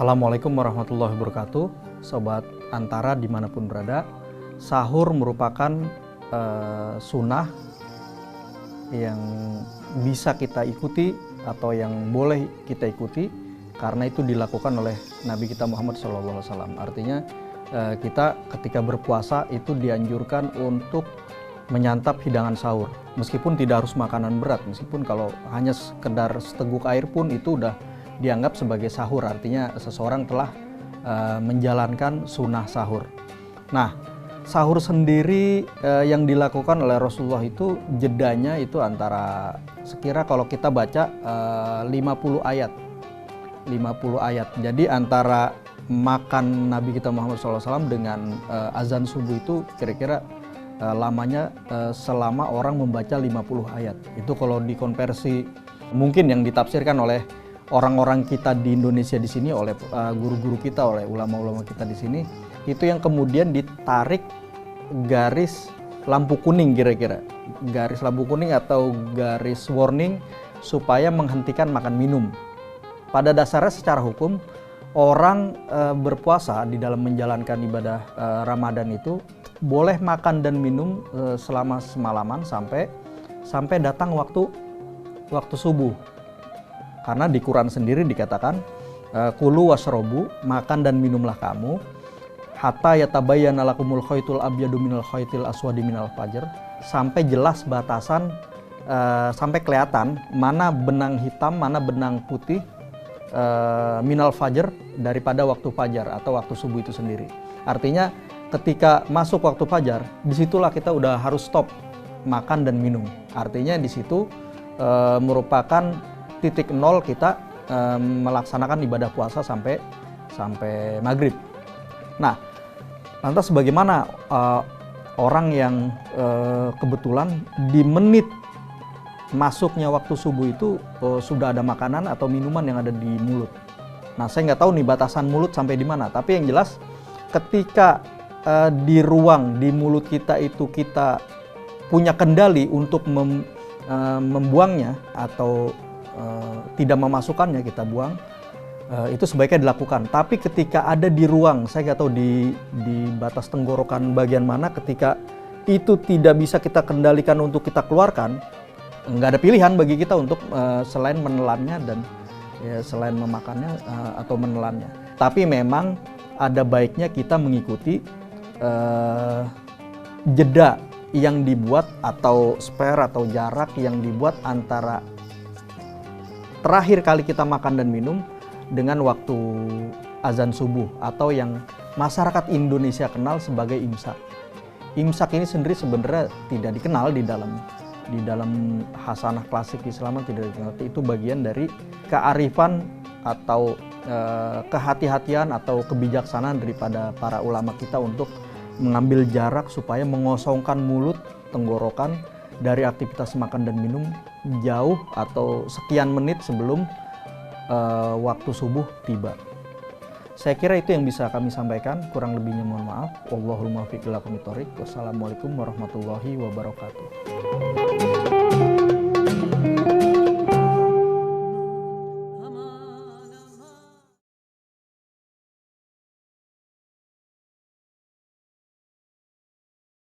Assalamualaikum warahmatullahi wabarakatuh. Sobat Antara dimanapun berada, sahur merupakan sunnah yang bisa kita ikuti atau yang boleh kita ikuti karena itu dilakukan oleh Nabi kita Muhammad SAW. Artinya kita ketika berpuasa itu dianjurkan untuk menyantap hidangan sahur. Meskipun tidak harus makanan berat, meskipun kalau hanya sekedar seteguk air pun itu udah dianggap sebagai sahur, artinya seseorang telah menjalankan sunnah sahur. Nah, sahur sendiri yang dilakukan oleh Rasulullah itu jedanya itu antara sekira kalau kita baca 50 ayat. 50 ayat. Jadi antara makan Nabi kita Muhammad SAW dengan azan subuh itu kira-kira lamanya selama orang membaca 50 ayat. Itu kalau dikonversi mungkin yang ditafsirkan oleh orang-orang kita di Indonesia di sini, oleh guru-guru kita, oleh ulama-ulama kita di sini, itu yang kemudian ditarik garis lampu kuning kira-kira. Garis lampu kuning atau garis warning supaya menghentikan makan minum. Pada dasarnya secara hukum, orang berpuasa di dalam menjalankan ibadah Ramadan itu boleh makan dan minum selama semalaman sampai datang waktu subuh. Karena di Quran sendiri dikatakan kulu washrobu, makan dan minumlah kamu hatta yatabayyana lakumul khaitul abyadu minal khaitil aswadi minal fajr, sampai jelas batasan, sampai kelihatan mana benang hitam mana benang putih minal fajr daripada waktu fajar atau waktu subuh itu sendiri. Artinya ketika masuk waktu fajar, disitulah kita udah harus stop makan dan minum. Artinya di situ merupakan titik nol kita melaksanakan ibadah puasa sampai maghrib. Nah, lantas bagaimana orang yang kebetulan di menit masuknya waktu subuh itu sudah ada makanan atau minuman yang ada di mulut. Nah, saya nggak tahu nih batasan mulut sampai di mana, tapi yang jelas ketika di ruang di mulut kita itu kita punya kendali untuk membuangnya atau tidak memasukkannya, kita buang, itu sebaiknya dilakukan. Tapi ketika ada di ruang, saya nggak tahu di batas tenggorokan bagian mana, ketika itu tidak bisa kita kendalikan untuk kita keluarkan, nggak ada pilihan bagi kita untuk selain menelannya dan selain memakannya atau menelannya. Tapi memang ada baiknya kita mengikuti jeda yang dibuat atau spare atau jarak yang dibuat antara terakhir kali kita makan dan minum dengan waktu azan subuh atau yang masyarakat Indonesia kenal sebagai imsak. Imsak ini sendiri sebenarnya tidak dikenal di dalam hasanah klasik Islam, tidak dikenal. Itu bagian dari kearifan atau kehati-hatian atau kebijaksanaan daripada para ulama kita untuk mengambil jarak supaya mengosongkan mulut, tenggorokan dari aktivitas makan dan minum jauh atau sekian menit sebelum waktu subuh tiba. Saya kira itu yang bisa kami sampaikan, kurang lebihnya mohon maaf. Wallahul muwaffiq ila aqwamit thoriq. Wassalamualaikum warahmatullahi wabarakatuh.